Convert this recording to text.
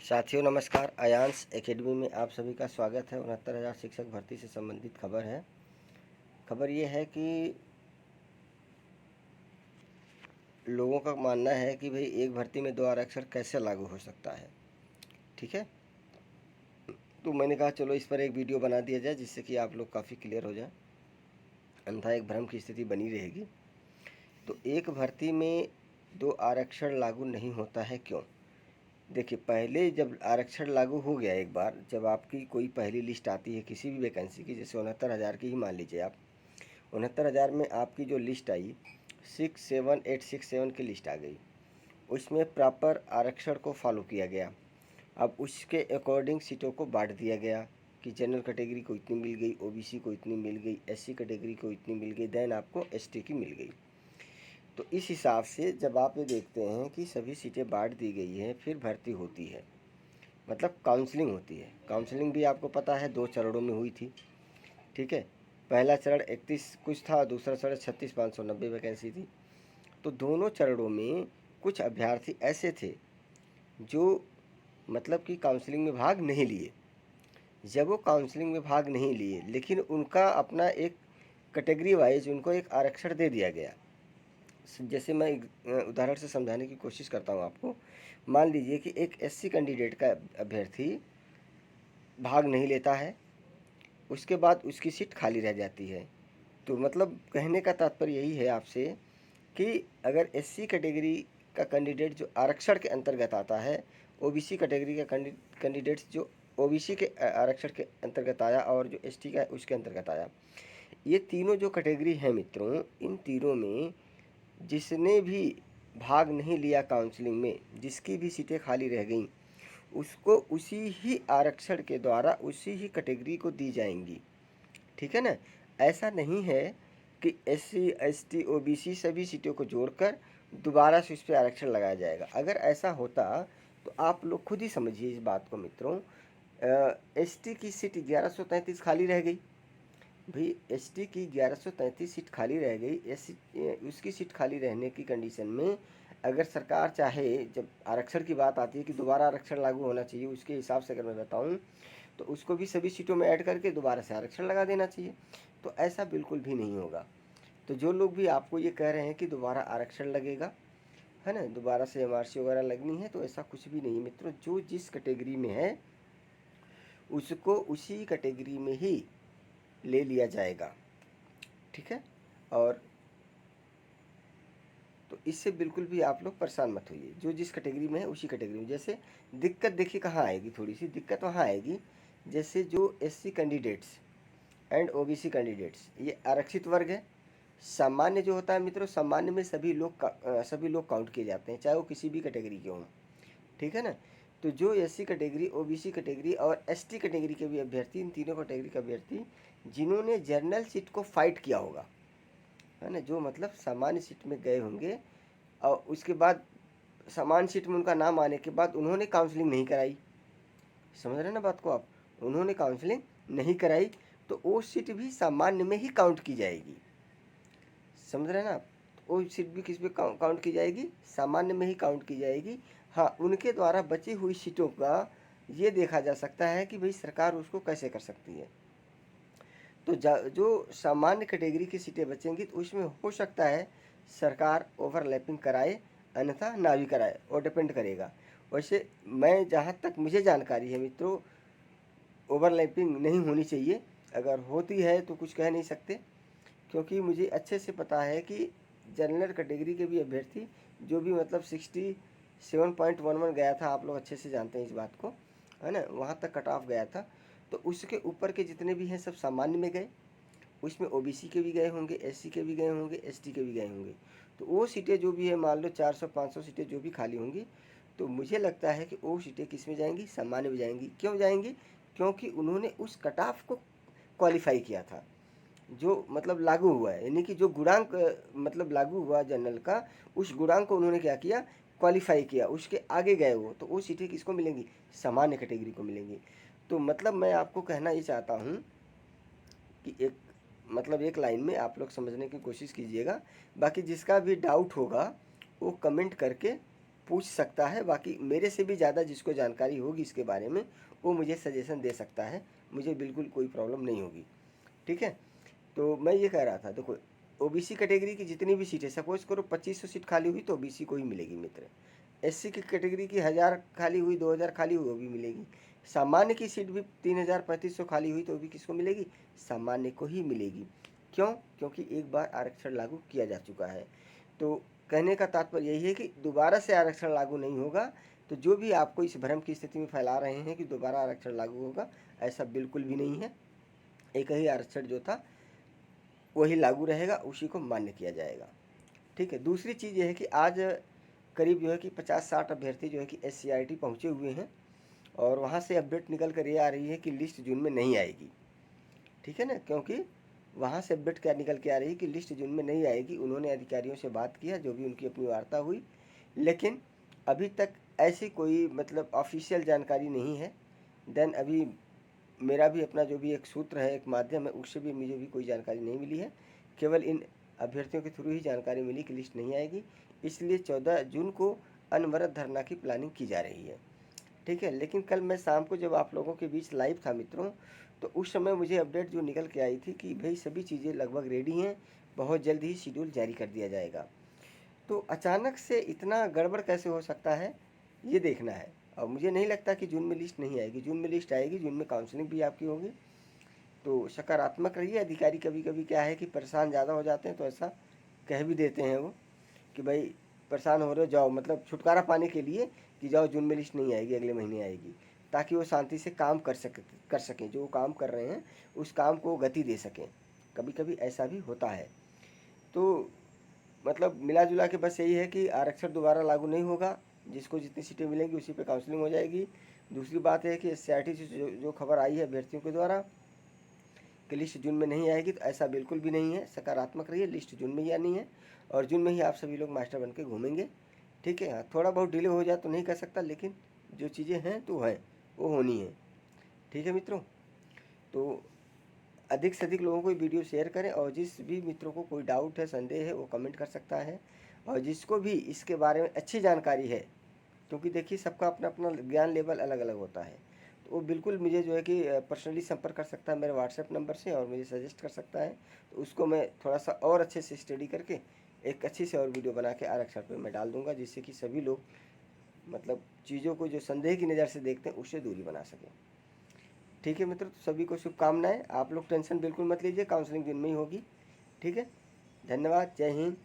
साथियों नमस्कार। आयांश एकेडमी में आप सभी का स्वागत है। 69,000 शिक्षक भर्ती से संबंधित खबर है। खबर ये है कि लोगों का मानना है कि भाई एक भर्ती में 2 आरक्षण कैसे लागू हो सकता है। ठीक है, तो मैंने कहा चलो इस पर एक वीडियो बना दिया जाए जिससे कि आप लोग काफ़ी क्लियर हो जाए, अन्यथा एक भ्रम की स्थिति बनी रहेगी। तो एक भर्ती में 2 आरक्षण लागू नहीं होता है, क्यों? देखिए, पहले जब आरक्षण लागू हो गया, एक बार जब आपकी कोई पहली लिस्ट आती है किसी भी वैकेंसी की, जैसे 69,000 की ही मान लीजिए आप, 69,000 में आपकी जो लिस्ट आई 67867 की लिस्ट आ गई। उसमें प्रॉपर आरक्षण को फॉलो किया गया। अब उसके अकॉर्डिंग सीटों को बांट दिया गया कि जनरल कैटेगरी को इतनी मिल गई, ओबीसी को इतनी मिल गई, एससी कैटेगरी को इतनी मिल गई, देन आपको एसटी की मिल गई। तो इस हिसाब से जब आप ये देखते हैं कि सभी सीटें बांट दी गई हैं, फिर भर्ती होती है, मतलब काउंसलिंग होती है। काउंसलिंग भी आपको पता है 2 चरणों में हुई थी। ठीक है, पहला चरण 31 कुछ था, दूसरा चरण 36,590 वैकेंसी थी। तो दोनों चरणों में कुछ अभ्यर्थी ऐसे थे जो मतलब कि काउंसलिंग में भाग नहीं लिए। जब वो काउंसलिंग में भाग नहीं लिए, लेकिन उनका अपना एक कैटेगरी वाइज उनको एक आरक्षण दे दिया गया। जैसे मैं उदाहरण से समझाने की कोशिश करता हूँ आपको। मान लीजिए कि एक एससी कैंडिडेट का अभ्यर्थी भाग नहीं लेता है, उसके बाद उसकी सीट खाली रह जाती है। तो मतलब कहने का तात्पर्य यही है आपसे कि अगर एससी कैटेगरी का कैंडिडेट जो आरक्षण के अंतर्गत आता है, ओबीसी कैटेगरी का कैंडिडेट्स जो ओबीसी के आरक्षण के अंतर्गत आया, और जो एसटी का उसके अंतर्गत आया, ये तीनों जो कैटेगरी हैं मित्रों, इन तीनों में जिसने भी भाग नहीं लिया काउंसलिंग में, जिसकी भी सीटें खाली रह गईं, उसको उसी ही आरक्षण के द्वारा उसी ही कैटेगरी को दी जाएंगी। ठीक है ना? ऐसा नहीं है कि एससी एसटी ओबीसी सभी सीटों को जोड़कर दोबारा से उस पर आरक्षण लगाया जाएगा। अगर ऐसा होता तो आप लोग खुद ही समझिए इस बात को मित्रों। एसटी की सीट 1133 खाली रह गई। भाई एसटी की 1133 सीट खाली रह गई। उसकी सीट खाली रहने की कंडीशन में अगर सरकार चाहे, जब आरक्षण की बात आती है कि दोबारा आरक्षण लागू होना चाहिए, उसके हिसाब से अगर मैं बताऊं तो उसको भी सभी सीटों में ऐड करके दोबारा से आरक्षण लगा देना चाहिए। तो ऐसा बिल्कुल भी नहीं होगा। तो जो लोग भी आपको ये कह रहे हैं कि दोबारा आरक्षण लगेगा, है ना, दोबारा से एमआरसी वगैरह लगनी है, तो ऐसा कुछ भी नहीं है मित्रों। जो जिस कैटेगरी में है उसको उसी कैटेगरी में ही ले लिया जाएगा। ठीक है, और तो इससे बिल्कुल भी आप लोग परेशान मत होइए। जो जिस कैटेगरी में है उसी कैटेगरी में। जैसे दिक्कत देखिए कहाँ आएगी, थोड़ी सी दिक्कत वहाँ आएगी, जैसे जो SC candidates and OBC candidates, ये आरक्षित वर्ग है। सामान्य जो होता है मित्रों, सामान्य में सभी लोग काउंट किए जाते हैं, चाहे वो किसी भी कैटेगरी के हों। ठीक है ना? तो जो एससी कैटेगरी, ओबीसी कैटेगरी और एसटी कैटेगरी के भी अभ्यर्थी, इन तीनों कैटेगरी के अभ्यर्थी जिन्होंने जनरल सीट को फाइट किया होगा, है ना, जो मतलब सामान्य सीट में गए होंगे और उसके बाद सामान्य सीट में उनका नाम आने के बाद उन्होंने काउंसलिंग नहीं कराई, समझ रहे हैं ना बात को आप, उन्होंने काउंसलिंग नहीं कराई, तो वो सीट भी सामान्य में ही काउंट की जाएगी। समझ रहे हैं ना आप? तो वो सीट भी किस पे काउंट की जाएगी? सामान्य में ही काउंट की जाएगी। हाँ, उनके द्वारा बची हुई सीटों का ये देखा जा सकता है कि भाई सरकार उसको कैसे कर सकती है। तो जो सामान्य कैटेगरी की सीटें बचेंगी तो उसमें हो सकता है सरकार ओवरलैपिंग कराए, अन्यथा ना भी कराए, और डिपेंड करेगा। वैसे मैं जहाँ तक मुझे जानकारी है मित्रों, ओवरलैपिंग नहीं होनी चाहिए। अगर होती है तो कुछ कह नहीं सकते, क्योंकि मुझे अच्छे से पता है कि जनरल कैटेगरी के भी अभ्यर्थी जो भी मतलब 67.11 गया था, आप लोग अच्छे से जानते हैं इस बात को, है ना, वहाँ तक कट ऑफ गया था। तो उसके ऊपर के जितने भी हैं सब सामान्य में गए, उसमें ओबीसी के भी गए होंगे, एससी के भी गए होंगे, एसटी के भी गए होंगे। तो वो सीटें जो भी है, मान लो 400-500 सीटें जो भी खाली होंगी, तो मुझे लगता है कि वो सीटें किस में जाएंगी? सामान्य में जाएंगी। क्यों जाएंगी? क्योंकि उन्होंने उस कट ऑफ को क्वालिफाई किया था, जो मतलब लागू हुआ है, यानी कि जो गुणांक मतलब लागू हुआ जनरल का, उस गुणांक को उन्होंने क्या किया? क्वालिफाई किया, उसके आगे गए वो, तो वो सीटें किसको मिलेंगी? सामान्य कैटेगरी को मिलेंगी। तो मतलब मैं आपको कहना ये चाहता हूँ कि एक मतलब एक लाइन में आप लोग समझने की कोशिश कीजिएगा। बाकी जिसका भी डाउट होगा वो कमेंट करके पूछ सकता है। बाकी मेरे से भी ज़्यादा जिसको जानकारी होगी इसके बारे में वो मुझे सजेशन दे सकता है, मुझे बिल्कुल कोई प्रॉब्लम नहीं होगी। ठीक है, तो मैं ये कह रहा था, देखो ओबीसी कैटेगरी की जितनी भी सीटें, सपोज करो 2500 सीट खाली हुई तो ओबीसी को ही मिलेगी मित्र। एससी की कैटेगरी की 1000 खाली हुई, 2000 खाली हुई, वो भी मिलेगी। सामान्य की सीट भी 3000 3500 खाली हुई तो भी किसको मिलेगी? सामान्य को ही मिलेगी। क्यों? क्योंकि एक बार आरक्षण लागू किया जा चुका है। तो कहने का तात्पर्य यही है कि दोबारा से आरक्षण लागू नहीं होगा। तो जो भी आपको इस भ्रम की स्थिति में फैला रहे हैं कि दोबारा आरक्षण लागू होगा, ऐसा बिल्कुल भी नहीं है। एक ही आरक्षण जो था वही लागू रहेगा, उसी को मान्य किया जाएगा। ठीक है, दूसरी चीज़ ये है कि आज करीब जो है कि 50-60 अभ्यर्थी जो है कि SCRT पहुँचे हुए हैं और वहाँ से अपडेट निकल कर ये आ रही है कि लिस्ट जून में नहीं आएगी। ठीक है ना, क्योंकि वहाँ से अपडेट क्या निकल के आ रही है कि लिस्ट जून में नहीं आएगी। उन्होंने अधिकारियों से बात किया, जो भी उनकी अपनी वार्ता हुई, लेकिन अभी तक ऐसी कोई मतलब ऑफिशियल जानकारी नहीं है। देन अभी मेरा भी अपना जो भी एक सूत्र है, एक माध्यम है, उससे भी मुझे भी कोई जानकारी नहीं मिली है। केवल इन अभ्यर्थियों के थ्रू ही जानकारी मिली कि लिस्ट नहीं आएगी, इसलिए 14 जून को अनवरत धरना की प्लानिंग की जा रही है। ठीक है, लेकिन कल मैं शाम को जब आप लोगों के बीच लाइव था मित्रों, तो उस समय मुझे अपडेट जो निकल के आई थी कि भाई सभी चीज़ें लगभग रेडी हैं, बहुत जल्द ही शेड्यूल जारी कर दिया जाएगा। तो अचानक से इतना गड़बड़ कैसे हो सकता है, ये देखना है। और मुझे नहीं लगता कि जून में लिस्ट नहीं आएगी। जून में लिस्ट आएगी, जून में काउंसलिंग भी आपकी होगी। तो सकारात्मक रहिए। अधिकारी कभी कभी क्या है कि परेशान ज़्यादा हो जाते हैं, तो ऐसा कह भी देते हैं वो कि भाई परेशान हो रहे हो, जाओ, मतलब छुटकारा पाने के लिए कि जाओ जून में लिस्ट नहीं आएगी, अगले महीने आएगी, ताकि वो शांति से काम कर सकें, जो वो काम कर रहे हैं उस काम को गति दे सकें। कभी कभी ऐसा भी होता है। तो मतलब मिला जुला के बस यही है कि आरक्षण दोबारा लागू नहीं होगा। जिसको जितनी सीटें मिलेंगी उसी पे काउंसलिंग हो जाएगी। दूसरी बात है कि SCRT से जो खबर आई है अभ्यर्थियों के द्वारा कि लिस्ट जून में नहीं आएगी, तो ऐसा बिल्कुल भी नहीं है। सकारात्मक रहिए, लिस्ट जून में ही आनी है और जून में ही आप सभी लोग मास्टर बन के घूमेंगे। ठीक है, हाँ थोड़ा बहुत डिले हो जाए तो नहीं कर सकता, लेकिन जो चीज़ें हैं तो हैं, वो होनी है। ठीक है मित्रों, तो अधिक से अधिक लोगों को ये वीडियो शेयर करें और जिस भी मित्रों को कोई डाउट है, संदेह है, वो कमेंट कर सकता है। और जिसको भी इसके बारे में अच्छी जानकारी है, क्योंकि देखिए सबका अपना अपना ज्ञान लेवल अलग अलग होता है, तो वो बिल्कुल मुझे जो है कि पर्सनली संपर्क कर सकता है मेरे व्हाट्सएप नंबर से और मुझे सजेस्ट कर सकता है। तो उसको मैं थोड़ा सा और अच्छे से स्टडी करके एक अच्छी से और वीडियो बना के आरक्षण पर मैं डाल दूंगा, जिससे कि सभी लोग मतलब चीज़ों को जो संदेह की नज़र से देखते हैं उससे दूरी बना सकें। ठीक है मित्रों, तो सभी को शुभकामनाएं। आप लोग टेंशन बिल्कुल मत लीजिए, काउंसलिंग दिन में ही होगी। ठीक है, धन्यवाद, जय हिंद।